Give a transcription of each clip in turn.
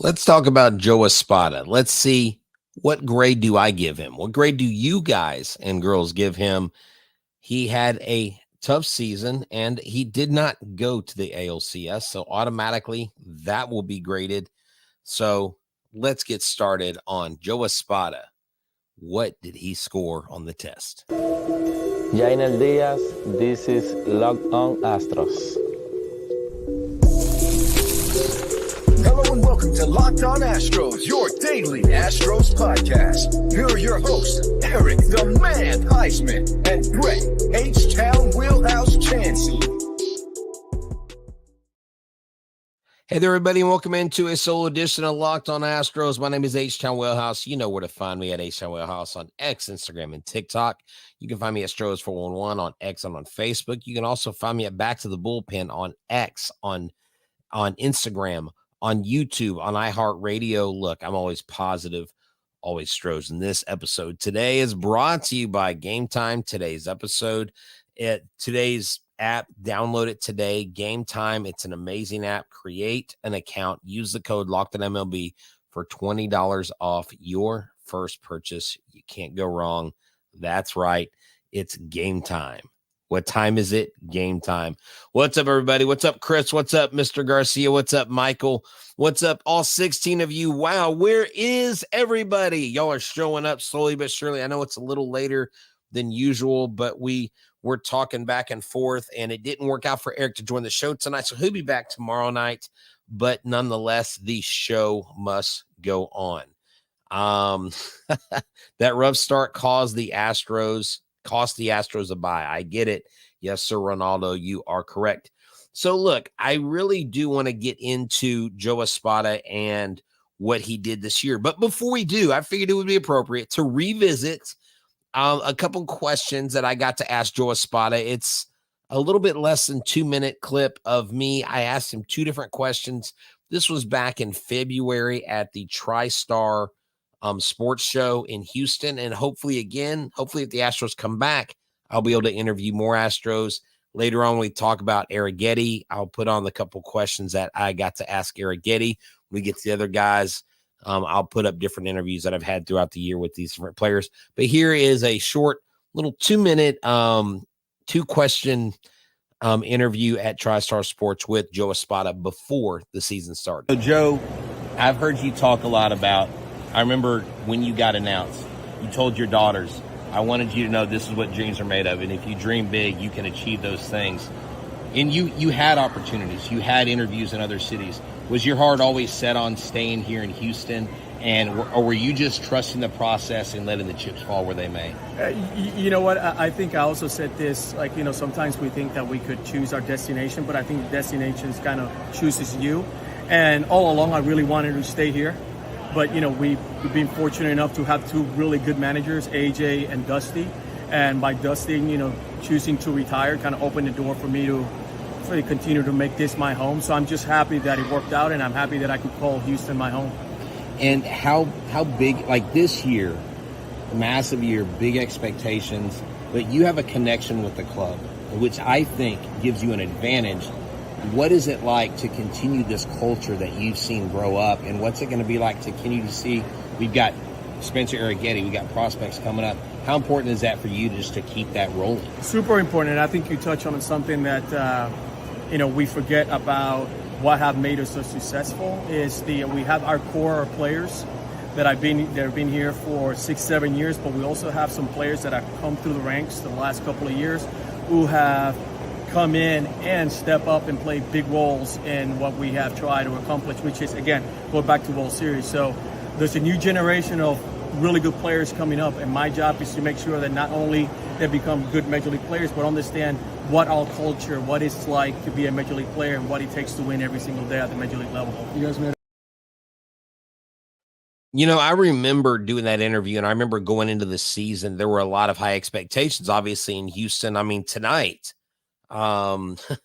Let's talk about Joe Espada. Let's see, what grade do I give him? What grade do you guys and girls give him? He had a tough season and he did not go to the ALCS, so automatically that will be graded. So let's get started on Joe Espada. What did he score on the test? Jainer Diaz, this is Locked On Astros. Hello and welcome to Locked On Astros, your daily Astros podcast. Here are your hosts, Eric the Man Heisman and Brett H-Town Wheelhouse Chansey. Hey there, everybody, and welcome into a solo edition of Locked On Astros. My name is Htown Wheelhouse. You know where to find me at Htown Wheelhouse on X, Instagram, and TikTok. You can find me at Stros411 on X and on Facebook. You can also find me at Back to the Bullpen on X, on Instagram, on YouTube, on iHeartRadio. Look, I'm always positive, always Stros. And this episode today is brought to you by Game Time. Today's episode, today's app, download it today. Game Time, it's an amazing app. Create an account, use the code LOCKEDONMLB for $20 off your first purchase. You can't go wrong. That's right, it's Game Time. What time is it? Game time. What's up, everybody? What's up, Chris? What's up, Mr. Garcia? What's up, Michael? What's up, all 16 of you? Wow, where is everybody? Y'all are showing up slowly but surely. I know it's a little later than usual, but we're talking back and forth, and it didn't work out for Eric to join the show tonight, so he'll be back tomorrow night. But nonetheless, the show must go on. That rough start cost the Astros a bye. I get it. Yes, sir, Ronaldo, you are correct. So look, I really do want to get into Joe Espada and what he did this year. But before we do, I figured it would be appropriate to revisit a couple questions that I got to ask Joe Espada. It's a little bit less than 2-minute clip of me. I asked him two different questions. This was back in February at the TriStar sports show in Houston. And hopefully if the Astros come back, I'll be able to interview more Astros. Later on, we talk about Arrighetti. I'll put on the couple questions that I got to ask Arrighetti. When we get to the other guys, I'll put up different interviews that I've had throughout the year with these different players. But here is a short little 2-minute, 2-question interview at TriStar Sports with Joe Espada before the season started. So, Joe, I've heard you talk a lot about, I remember when you got announced, you told your daughters, I wanted you to know this is what dreams are made of, and if you dream big, you can achieve those things. And you had opportunities. You had interviews in other cities. Was your heart always set on staying here in Houston, or were you just trusting the process and letting the chips fall where they may? You know what? I think I also said this, sometimes we think that we could choose our destination, but I think the destination kind of chooses you. And all along, I really wanted to stay here. But, we've been fortunate enough to have two really good managers, AJ and Dusty. And by Dusty, choosing to retire kind of opened the door for me to continue to make this my home. So I'm just happy that it worked out, and I'm happy that I could call Houston my home. And how big, like this year, massive year, big expectations, but you have a connection with the club, which I think gives you an advantage. What is it like to continue this culture that you've seen grow up, and what's it going to be like to continue to see? We've got Spencer Arrighetti, we've got prospects coming up. How important is that for you just to keep that rolling? Super important, and I think you touch on something that we forget about. What have made us so successful is we have our core players that have been here for 6-7 years, but we also have some players that have come through the ranks the last couple of years who have come in and step up and play big roles in what we have tried to accomplish, which is, again, go back to World Series. So there's a new generation of really good players coming up, and my job is to make sure that not only they become good Major League players, but understand what our culture, what it's like to be a Major League player, and what it takes to win every single day at the Major League level. You guys made I remember doing that interview, and I remember going into the season, there were a lot of high expectations, obviously, in Houston. I mean, tonight, this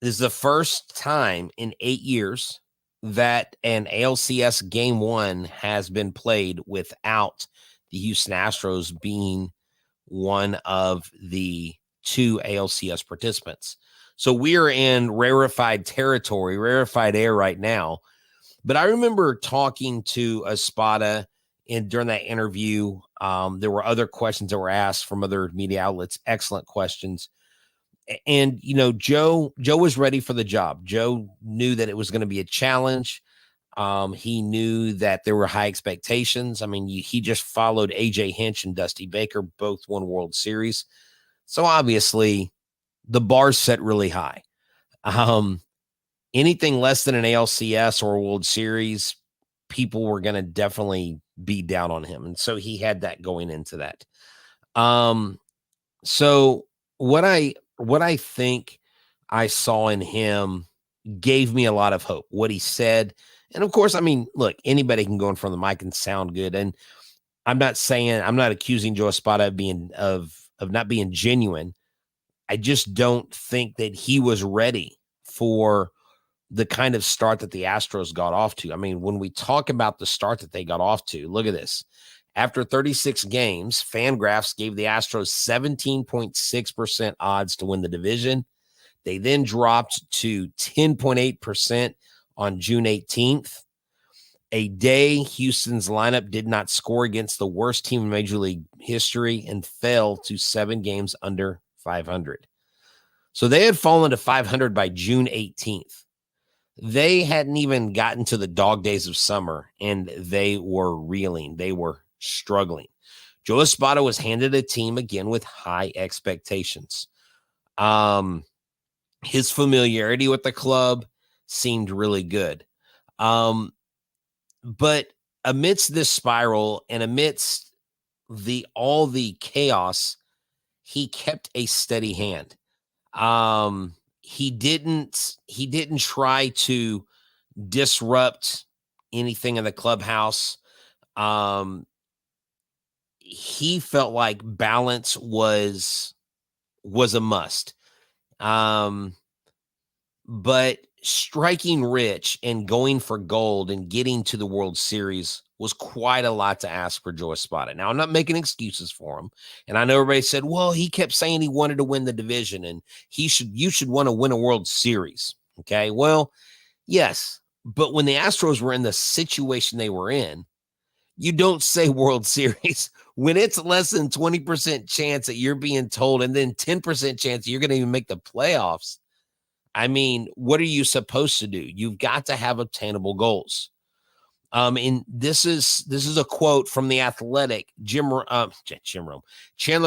is the first time in 8 years that an ALCS Game 1 has been played without the Houston Astros being one of the two ALCS participants. So we are in rarefied territory, rarefied air right now. But I remember talking to Espada during that interview. There were other questions that were asked from other media outlets, excellent questions. And, Joe was ready for the job. Joe knew that it was going to be a challenge. He knew that there were high expectations. I mean, he just followed AJ Hinch and Dusty Baker, both won World Series. So obviously the bar's set really high. Anything less than an ALCS or a World Series, people were going to definitely be down on him. And so he had that going into that. So what I think I saw in him gave me a lot of hope. What he said, and of course, I mean, look, anybody can go in front of the mic and sound good. And I'm not accusing Joe Espada of not being genuine. I just don't think that he was ready for the kind of start that the Astros got off to. I mean, when we talk about the start that they got off to, look at this. After 36 games, Fangraphs gave the Astros 17.6% odds to win the division. They then dropped to 10.8% on June 18th. A day Houston's lineup did not score against the worst team in Major League history and fell to 7 games under 500. So they had fallen to 500 by June 18th. They hadn't even gotten to the dog days of summer, and they were reeling. They were struggling. Joe Espada was handed a team again with high expectations. His familiarity with the club seemed really good. But amidst this spiral and amidst all the chaos, he kept a steady hand. He didn't try to disrupt anything in the clubhouse. He felt like balance was a must. But striking rich and going for gold and getting to the World Series was quite a lot to ask for Joe Espada. Now, I'm not making excuses for him. And I know everybody said, well, he kept saying he wanted to win the division and you should want to win a World Series. Okay. Well, yes. But when the Astros were in the situation they were in, you don't say World Series when it's less than 20% chance that you're being told and then 10% chance you're going to even make the playoffs. I mean, what are you supposed to do? You've got to have obtainable goals. And this is a quote from The Athletic. Chandler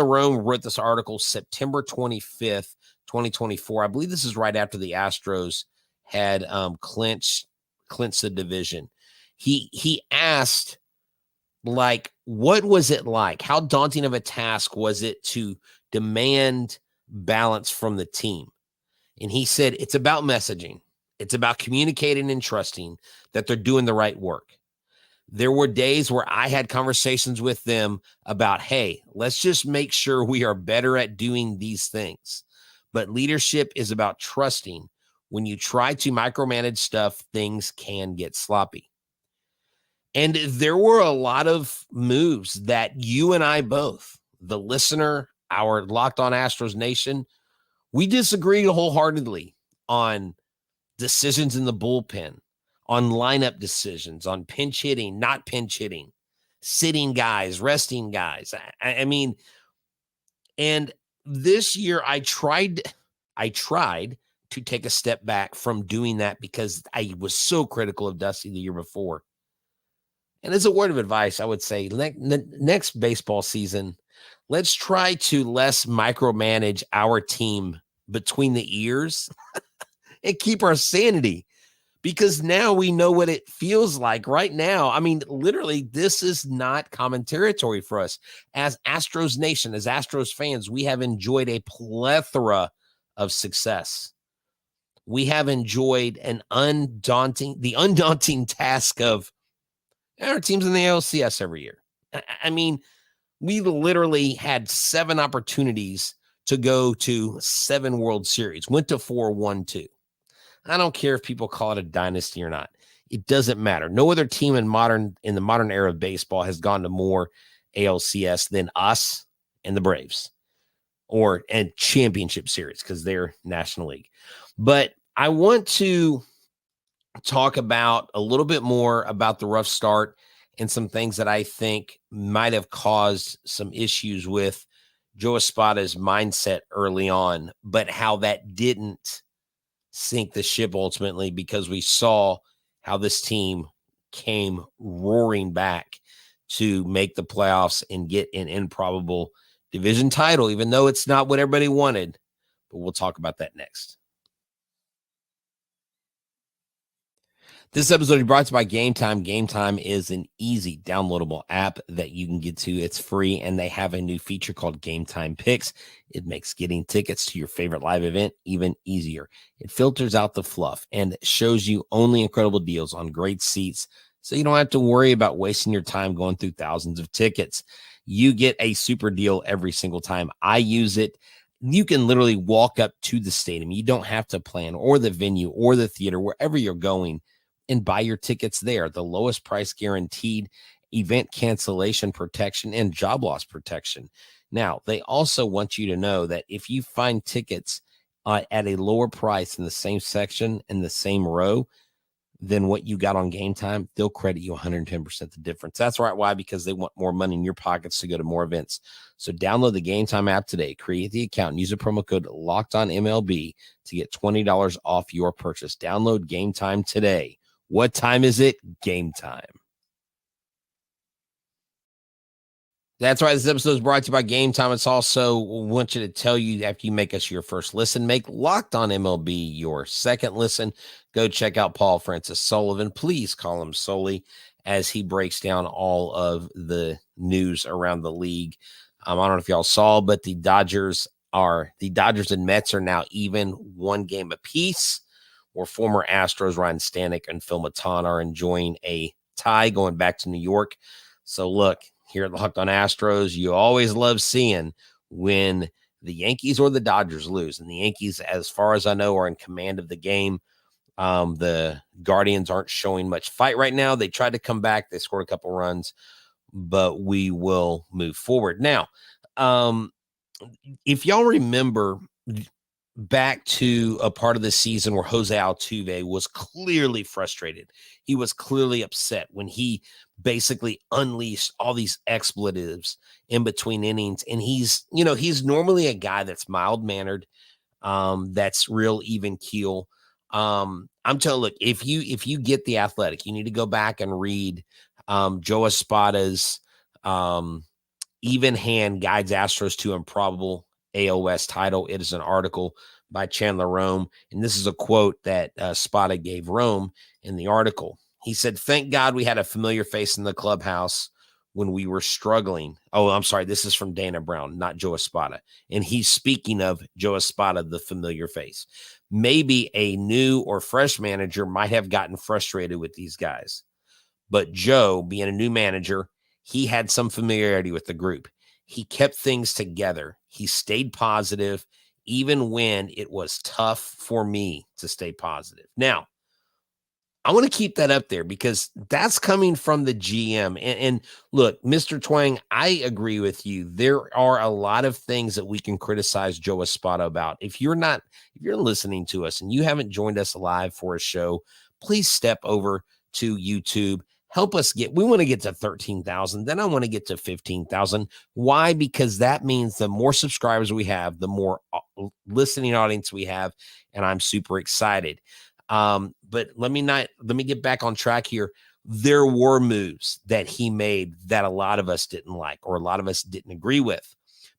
Rome wrote this article September 25th, 2024. I believe this is right after the Astros had clinched the division. He asked, like, what was it like? How daunting of a task was it to demand balance from the team? And he said, it's about messaging. It's about communicating and trusting that they're doing the right work. There were days where I had conversations with them about, hey, let's just make sure we are better at doing these things. But leadership is about trusting. When you try to micromanage stuff, things can get sloppy. And there were a lot of moves that you and I both, the listener, our Locked On Astros Nation, we disagreed wholeheartedly on decisions in the bullpen, on lineup decisions, on pinch hitting, not pinch hitting, sitting guys, resting guys. I mean, and this year I tried to take a step back from doing that because I was so critical of Dusty the year before. And as a word of advice, I would say next baseball season, let's try to less micromanage our team between the ears and keep our sanity, because now we know what it feels like right now. I mean, literally, this is not common territory for us. As Astros Nation, as Astros fans, we have enjoyed a plethora of success. We have enjoyed the undaunting task of our teams in the ALCS every year. I mean, we literally had 7 opportunities to go to 7 World Series, went to 4, won 2. I don't care if people call it a dynasty or not. It doesn't matter. No other team in the modern era of baseball has gone to more ALCS than us and the Braves, and championship series because they're National League. But I want to talk about a little bit more about the rough start and some things that I think might have caused some issues with Joe Espada's mindset early on, but how that didn't sink the ship ultimately, because we saw how this team came roaring back to make the playoffs and get an improbable division title, even though it's not what everybody wanted. But we'll talk about that next. This episode is brought to you by Game Time. Game Time is an easy downloadable app that you can get to. It's free, and they have a new feature called Game Time Picks. It makes getting tickets to your favorite live event even easier. It filters out the fluff and shows you only incredible deals on great seats, so you don't have to worry about wasting your time going through thousands of tickets. You get a super deal every single time. I use it. You can literally walk up to the stadium. You don't have to plan, or the venue or the theater, wherever you're going, and buy your tickets there. The lowest price guaranteed, event cancellation protection, and job loss protection. Now, they also want you to know that if you find tickets at a lower price in the same section in the same row than what you got on Game Time, they'll credit you 110% the difference. That's right. Why? Because they want more money in your pockets to go to more events. So download the Game Time app today, create the account, and use the promo code LOCKEDONMLB to get $20 off your purchase. Download Game Time today. What time is it? Game time. That's right. This episode is brought to you by Game Time. It's also want you to tell you, after you make us your first listen, make Locked On MLB your second listen. Go check out Paul Francis Sullivan. Please call him Sully, as he breaks down all of the news around the league. I don't know if y'all saw, but the Dodgers and Mets are now even, one game apiece, where former Astros Ryan Stanek and Phil Matan are enjoying a tie going back to New York. So look, here at the Hooked on Astros, you always love seeing when the Yankees or the Dodgers lose. And the Yankees, as far as I know, are in command of the game. The Guardians aren't showing much fight right now. They tried to come back. They scored a couple runs, but we will move forward. Now, if y'all remember back to a part of the season where Jose Altuve was clearly frustrated. He was clearly upset when he basically unleashed all these expletives in between innings. And he's normally a guy that's mild-mannered, that's real even keel. I'm telling, look, if you get The Athletic, you need to go back and read Joe Espada's Even Hand Guides Astros to Improbable AL West title. It is an article by Chandler Rome, and this is a quote that Espada gave Rome in the article. He said, "Thank God we had a familiar face in the clubhouse when we were struggling." Oh, I'm sorry. This is from Dana Brown, not Joe Espada. And he's speaking of Joe Espada, the familiar face. Maybe a new or fresh manager might have gotten frustrated with these guys, but Joe, being a new manager, he had some familiarity with the group. He kept things together. He stayed positive, even when it was tough for me to stay positive. Now, I want to keep that up there because that's coming from the GM. And look, Mr. Twang, I agree with you. There are a lot of things that we can criticize Joe Espada about. If you're listening to us and you haven't joined us live for a show, please step over to YouTube. Help us we want to get to 13,000. Then I want to get to 15,000. Why? Because that means the more subscribers we have, the more listening audience we have. And I'm super excited. But let me get back on track here. There were moves that he made that a lot of us didn't like, or a lot of us didn't agree with.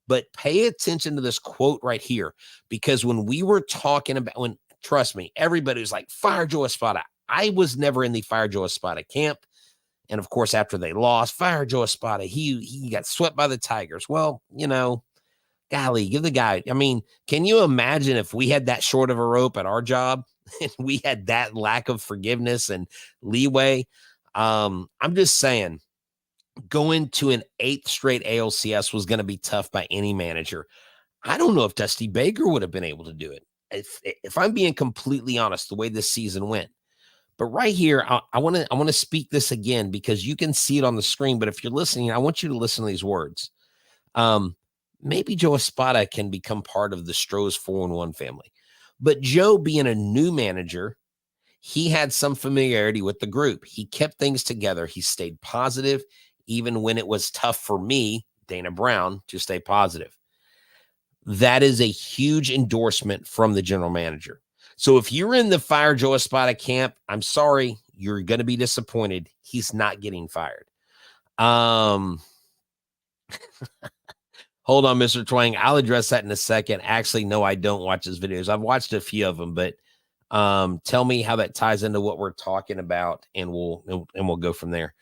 But pay attention to this quote right here, because when we were talking about, trust me, everybody was like, fire Joe Espada. I was never in the fire Joe Espada camp. And of course, after they lost, fire Joe Espada. He got swept by the Tigers. Well, golly, give the guy. I mean, can you imagine if we had that short of a rope at our job and we had that lack of forgiveness and leeway? I'm just saying, going to an 8th straight ALCS was going to be tough by any manager. I don't know if Dusty Baker would have been able to do it. If I'm being completely honest, the way this season went. But right here, I want to speak this again because you can see it on the screen. But if you're listening, I want you to listen to these words. Maybe Joe Espada can become part of the Stros 4-1 family. But Joe, being a new manager, he had some familiarity with the group. He kept things together. He stayed positive, even when it was tough for me, Dana Brown, to stay positive. That is a huge endorsement from the general manager. So if you're in the fire Joe Espada camp, I'm sorry, you're going to be disappointed. He's not getting fired. Hold on, Mr. Twang. I'll address that in a second. Actually, no, I don't watch his videos. I've watched a few of them, but tell me how that ties into what we're talking about, and we'll go from there.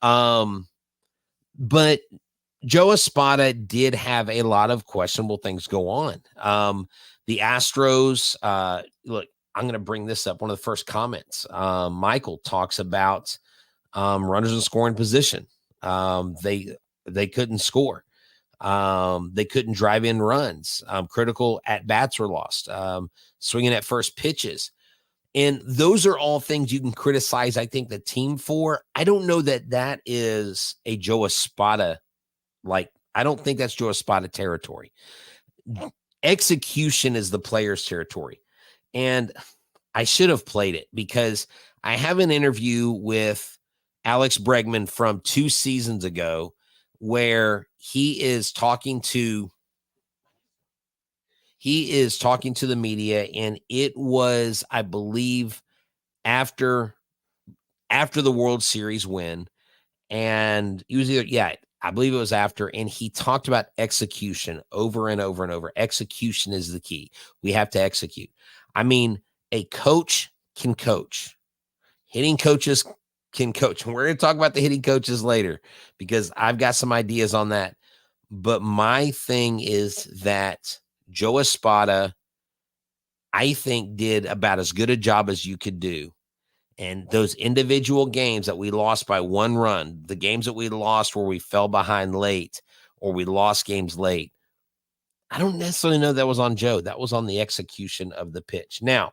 But Joe Espada did have a lot of questionable things go on. The Astros, look, I'm going to bring this up. One of the first comments, Michael talks about runners in scoring position. They couldn't score. They couldn't drive in runs. Critical at-bats were lost. Swinging at first pitches. And those are all things you can criticize, I think, the team for. I don't know that that is a Joe Espada. I don't think that's Joe Espada territory. Execution is the player's territory. And I should have played it because I have an interview with Alex Bregman from 2 seasons ago where he is talking to the media, and it was, I believe, after the World Series win, and he was I believe it was after, and he talked about execution over and over and over. Execution is the key. We have to execute. I mean, a coach can coach. Hitting coaches can coach. And we're going to talk about the hitting coaches later because I've got some ideas on that. But my thing is that Joe Espada, I think, did about as good a job as you could do. And those individual games that we lost by 1 run, the games that we lost where we fell behind late or we lost games late, I don't necessarily know that was on Joe. That was on the execution of the pitch. Now,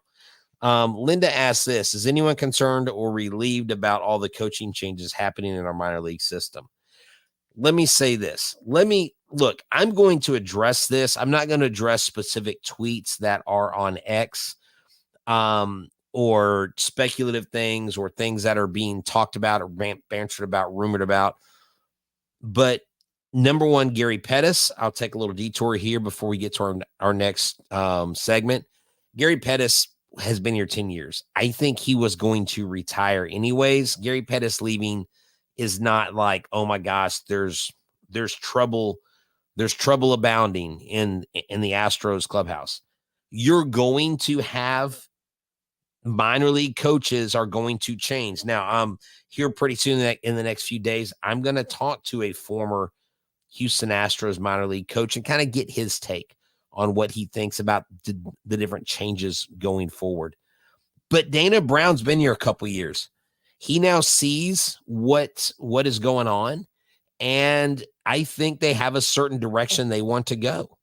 Linda asks this: is anyone concerned or relieved about all the coaching changes happening in our minor league system? Let me say this. Look, I'm going to address this. I'm not going to address specific tweets that are on X, or speculative things or things that are being talked about or bantered about, rumored about. But number one, Gary Pettis, I'll take a little detour here before we get to our next segment. Gary Pettis has been here 10 years. I think he was going to retire anyways. Gary Pettis leaving is not like, oh my gosh, there's trouble abounding in the Astros clubhouse. You're going to have minor league coaches are going to change. Now, here pretty soon in the next few days, I'm going to talk to a former Houston Astros minor league coach and kind of get his take on what he thinks about the different changes going forward. But Dana Brown's been here a couple years. He now sees what is going on, and I think they have a certain direction they want to go.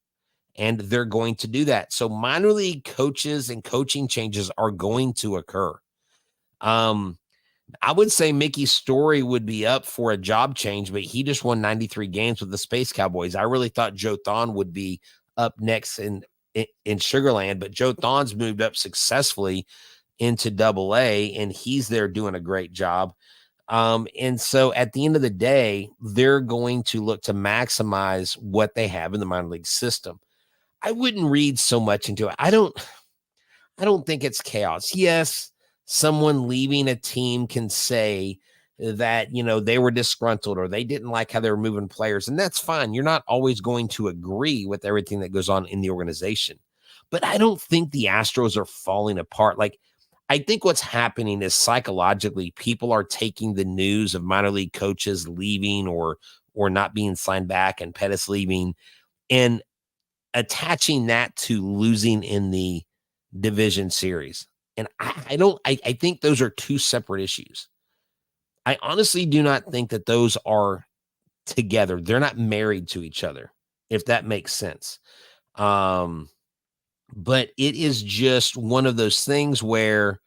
And they're going to do that. So minor league coaches and coaching changes are going to occur. I would say Mickey Story would be up for a job change, but he just won 93 games with the Space Cowboys. I really thought Joe Thon would be up next in Sugarland, but Joe Thon's moved up successfully into AA, and he's there doing a great job. And so at the end of the day, they're going to look to maximize what they have in the minor league system. I wouldn't read so much into it. I don't think it's chaos. Yes, someone leaving a team can say that, they were disgruntled or they didn't like how they were moving players, and that's fine. You're not always going to agree with everything that goes on in the organization. But I don't think the Astros are falling apart. I think what's happening is psychologically people are taking the news of minor league coaches leaving or not being signed back and Pettis leaving and attaching that to losing in the division series. And I think those are 2 separate issues. I honestly do not think that those are together. They're not married to each other, if that makes sense. But it is just one of those things where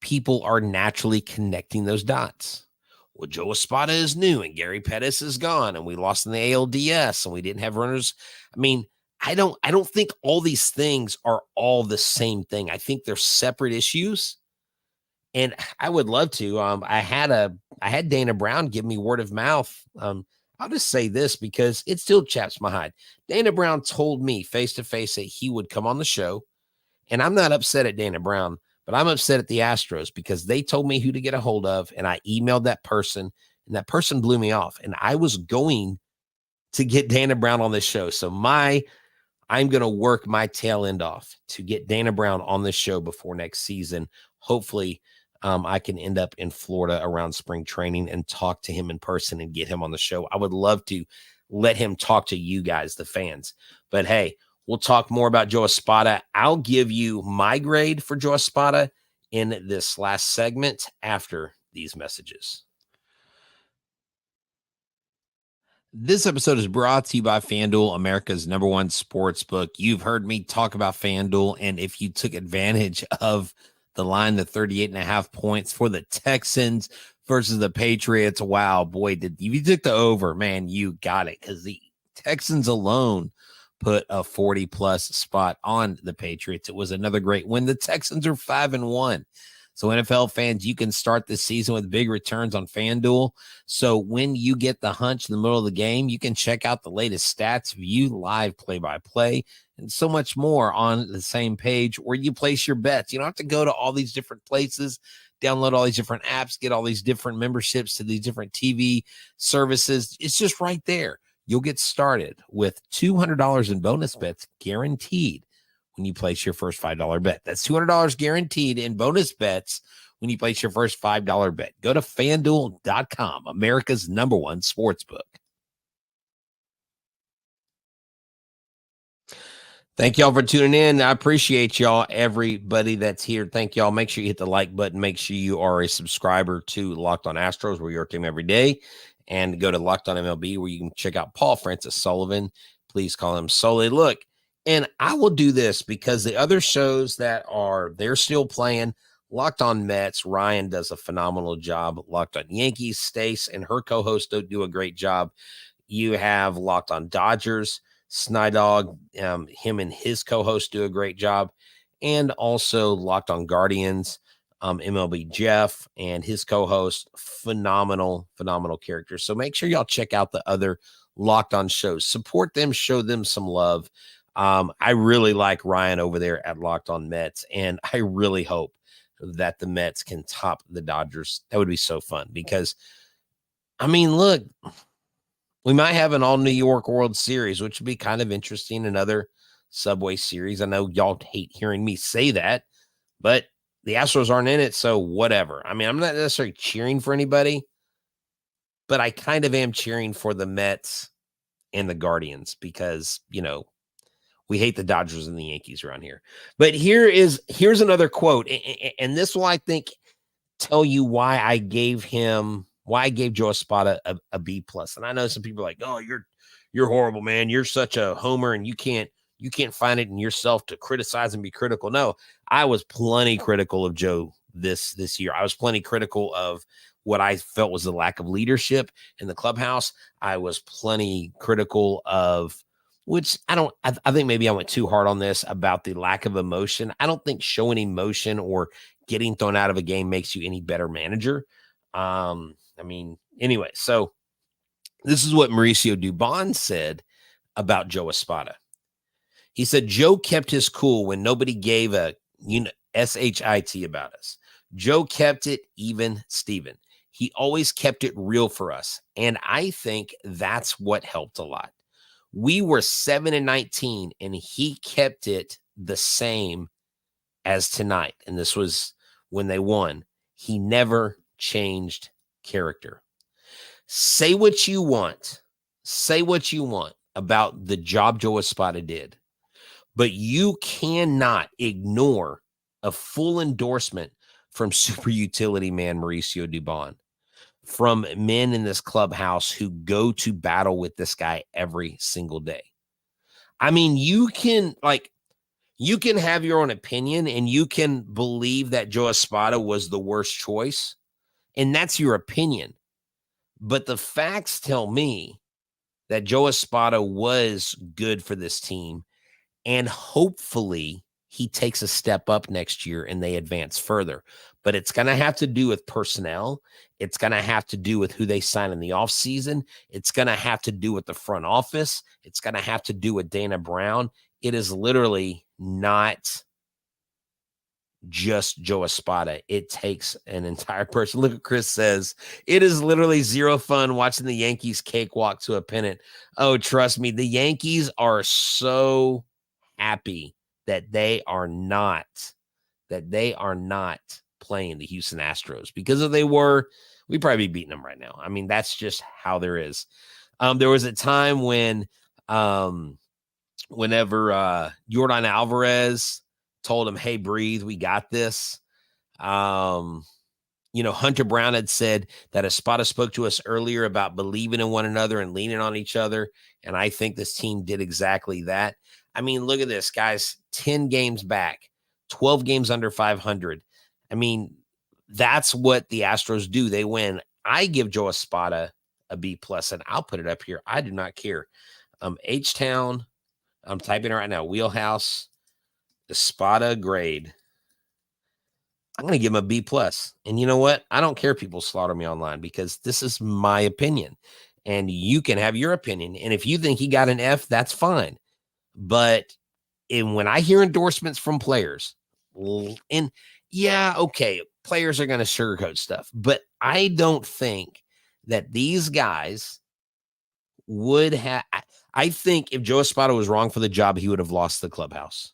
people are naturally connecting those dots. Well, Joe Espada is new and Gary Pettis is gone and we lost in the ALDS and we didn't have runners. I mean, I don't think all these things are all the same thing. I think they're separate issues. And I would love to. I had Dana Brown give me word of mouth. I'll just say this because it still chaps my hide. Dana Brown told me face to face that he would come on the show. And I'm not upset at Dana Brown, but I'm upset at the Astros because they told me who to get a hold of. And I emailed that person, and that person blew me off. And I was going to get Dana Brown on this show. So I'm going to work my tail end off to get Dana Brown on this show before next season. Hopefully, I can end up in Florida around spring training and talk to him in person and get him on the show. I would love to let him talk to you guys, the fans. But hey, we'll talk more about Joe Espada. I'll give you my grade for Joe Espada in this last segment after these messages. This episode is brought to you by FanDuel, America's #1 sports book. You've heard me talk about FanDuel, and if you took advantage of the line, the 38.5 points for the Texans versus the Patriots, wow, boy, if you took the over, man, you got it, because the Texans alone put a 40-plus spot on the Patriots. It was another great win. The Texans are 5-1. So NFL fans, you can start this season with big returns on FanDuel. So when you get the hunch in the middle of the game, you can check out the latest stats, view live play-by-play, and so much more on the same page where you place your bets. You don't have to go to all these different places, download all these different apps, get all these different memberships to these different TV services. It's just right there. You'll get started with $200 in bonus bets guaranteed when you place your first $5 bet. That's $200 guaranteed in bonus bets when you place your first $5 bet. Go to FanDuel.com, America's #1 sportsbook. Thank y'all for tuning in. I appreciate y'all, everybody that's here. Thank y'all. Make sure you hit the like button. Make sure you are a subscriber to Locked On Astros, where your team every day. And go to Locked On MLB, where you can check out Paul Francis Sullivan. Please call him Sully. Look, and I will do this because the other shows they're still playing. Locked On Mets, Ryan does a phenomenal job. Locked On Yankees, Stace and her co-host do a great job. You have Locked On Dodgers, Snydog, him and his co-host do a great job. And also Locked On Guardians, MLB Jeff and his co-host, phenomenal characters. So make sure y'all check out the other Locked On shows. Support them, show them some love. I really like Ryan over there at Locked On Mets, and I really hope that the Mets can top the Dodgers. That would be so fun because, I mean, look, we might have an all New York World Series, which would be kind of interesting. Another Subway Series. I know y'all hate hearing me say that, but the Astros aren't in it, so whatever. I mean, I'm not necessarily cheering for anybody, but I kind of am cheering for the Mets and the Guardians because, we hate the Dodgers and the Yankees around here. But here's another quote, and this will, I think, tell you why I gave Joe Espada a B+. And I know some people are like, "Oh, you're horrible, man. You're such a homer, and you can't find it in yourself to criticize and be critical." No, I was plenty critical of Joe this year. I was plenty critical of what I felt was the lack of leadership in the clubhouse. I was plenty critical of, which I think maybe I went too hard on this, about the lack of emotion. I don't think showing emotion or getting thrown out of a game makes you any better manager. Anyway, so this is what Mauricio Dubon said about Joe Espada. He said, Joe kept his cool when nobody gave a SHIT about us. Joe kept it even, Steven. He always kept it real for us. And I think that's what helped a lot. We were 7-19, and he kept it the same as tonight. And this was when they won. He never changed character. Say what you want. Say what you want about the job Joe Espada did. But you cannot ignore a full endorsement from super utility man Mauricio Dubon, from men in this clubhouse who go to battle with this guy every single day. I mean, you can have your own opinion, and you can believe that Joe Espada was the worst choice, and that's your opinion. But the facts tell me that Joe Espada was good for this team, and hopefully he takes a step up next year and they advance further. but it's going to have to do with personnel. It's going to have to do with who they sign in the offseason. It's going to have to do with the front office. It's going to have to do with Dana Brown. It is literally not just Joe Espada. It takes an entire person. Look what Chris says. It is literally zero fun watching the Yankees cakewalk to a pennant. Oh, trust me, the Yankees are so happy that they are not playing the Houston Astros, because if they were, we'd probably be beating them right now. I mean, that's just how there is. There was a time when whenever Yordan Alvarez told him, hey, breathe, we got this. Hunter Brown had said that Espada spoke to us earlier about believing in one another and leaning on each other. And I think this team did exactly that. I mean, look at this, guys, 10 games back, 12 games under 500. I mean, that's what the Astros do. They win. I give Joe Espada a B+, and I'll put it up here. I do not care. H-Town, I'm typing it right now, Wheelhouse, Espada grade. I'm going to give him a B+. And you know what? I don't care if people slaughter me online, because this is my opinion. And you can have your opinion. And if you think he got an F, that's fine. But when I hear endorsements from players, and yeah, okay, players are going to sugarcoat stuff. But I don't think that these guys would have. I think if Joe Espada was wrong for the job, he would have lost the clubhouse.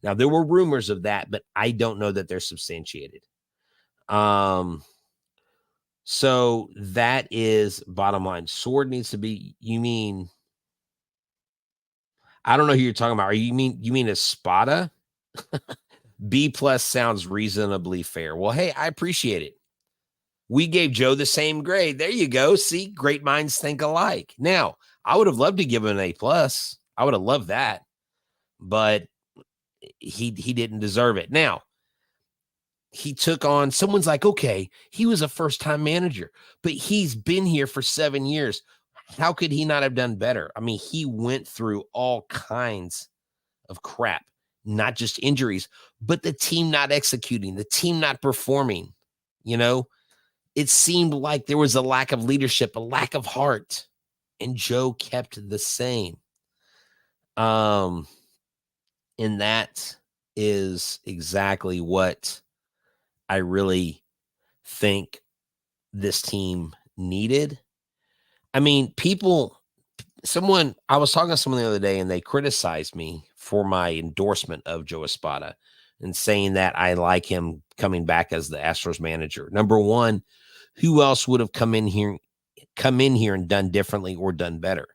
Now, there were rumors of that, but I don't know that they're substantiated. So that is bottom line. Sword needs to be, you mean, I don't know who you're talking about. You mean Espada? B+ sounds reasonably fair. Well, hey, I appreciate it. We gave Joe the same grade. There you go. See, great minds think alike. Now, I would have loved to give him an A+. I would have loved that, but he didn't deserve it. Now, he took on, someone's like, okay, he was a first-time manager, but he's been here for 7 years. How could he not have done better? I mean, he went through all kinds of crap, not just injuries, but the team not executing, the team not performing. It seemed like there was a lack of leadership, a lack of heart, and Joe kept the same. And that is exactly what I really think this team needed. I mean, I was talking to someone the other day, and they criticized me for my endorsement of Joe Espada and saying that I like him coming back as the Astros manager. Number one, who else would have come in here and done differently or done better?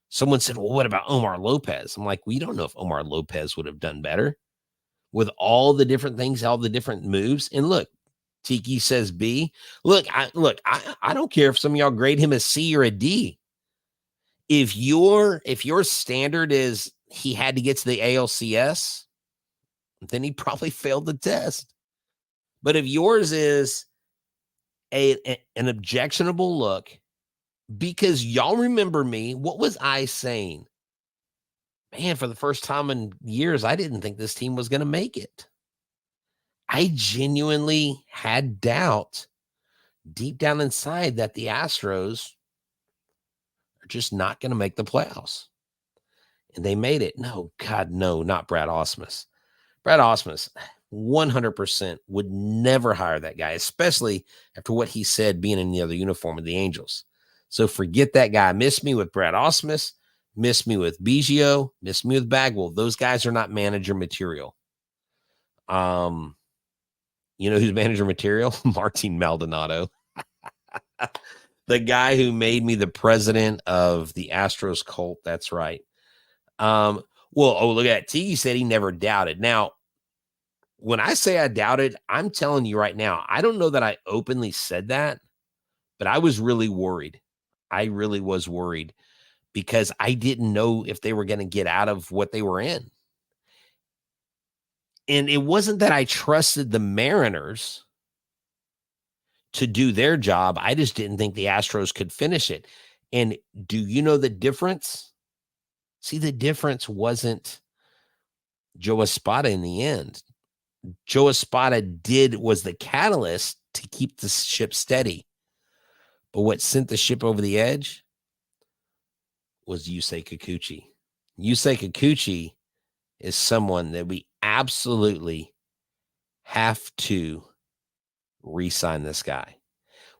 Someone said, well, what about Omar Lopez? I'm like, we don't know if Omar Lopez would have done better with all the different things, all the different moves. And look, Tiki says B. Look, I don't care if some of y'all grade him a C or a D. If your standard is he had to get to the ALCS, then he probably failed the test. But if yours is an objectionable look, because y'all remember me, what was I saying? Man, for the first time in years, I didn't think this team was going to make it. I genuinely had doubt deep down inside that the Astros are just not going to make the playoffs. And they made it. No, God, no, not Brad Ausmus. Brad Ausmus, 100% would never hire that guy, especially after what he said being in the other uniform of the Angels. So forget that guy. Miss me with Brad Ausmus. Miss me with Biggio. Miss me with Bagwell. Those guys are not manager material. You know who's manager material? Martin Maldonado. The guy who made me the president of the Astros cult. That's right. Look at that. Tiki said he never doubted. Now, when I say I doubted, I'm telling you right now, I don't know that I openly said that, but I was really worried. I really was worried because I didn't know if they were going to get out of what they were in. And it wasn't that I trusted the Mariners to do their job. I just didn't think the Astros could finish it. And do you know the difference? See, the difference wasn't Joe Espada in the end. Joe Espada was the catalyst to keep the ship steady. But what sent the ship over the edge was Yusei Kikuchi. Yusei Kikuchi is someone that we absolutely have to re-sign this guy.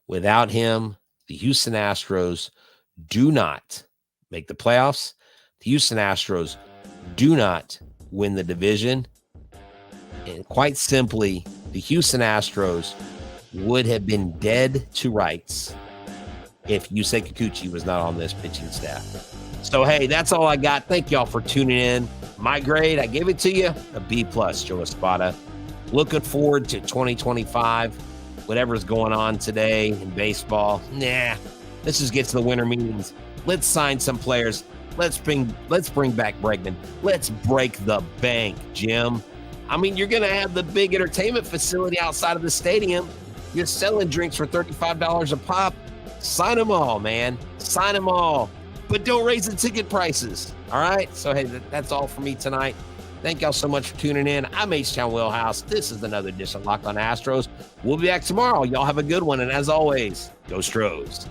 Without him, the Houston Astros do not make the playoffs. The Houston Astros do not win the division. And quite simply, the Houston Astros would have been dead to rights if Yusei Kikuchi was not on this pitching staff. So, hey, that's all I got. Thank y'all for tuning in. My grade, I gave it to you, a B+, Joe Espada. Looking forward to 2025. Whatever's going on today in baseball, let's just get to the winter meetings. Let's sign some players. Let's bring back Bregman. Let's break the bank, Jim. I mean, you're going to have the big entertainment facility outside of the stadium. You're selling drinks for $35 a pop. Sign them all, man. Sign them all. But don't raise the ticket prices. All right? So, hey, that's all for me tonight. Thank y'all so much for tuning in. I'm Htown Wheelhouse. This is another edition of Locked on Astros. We'll be back tomorrow. Y'all have a good one. And as always, go Stros.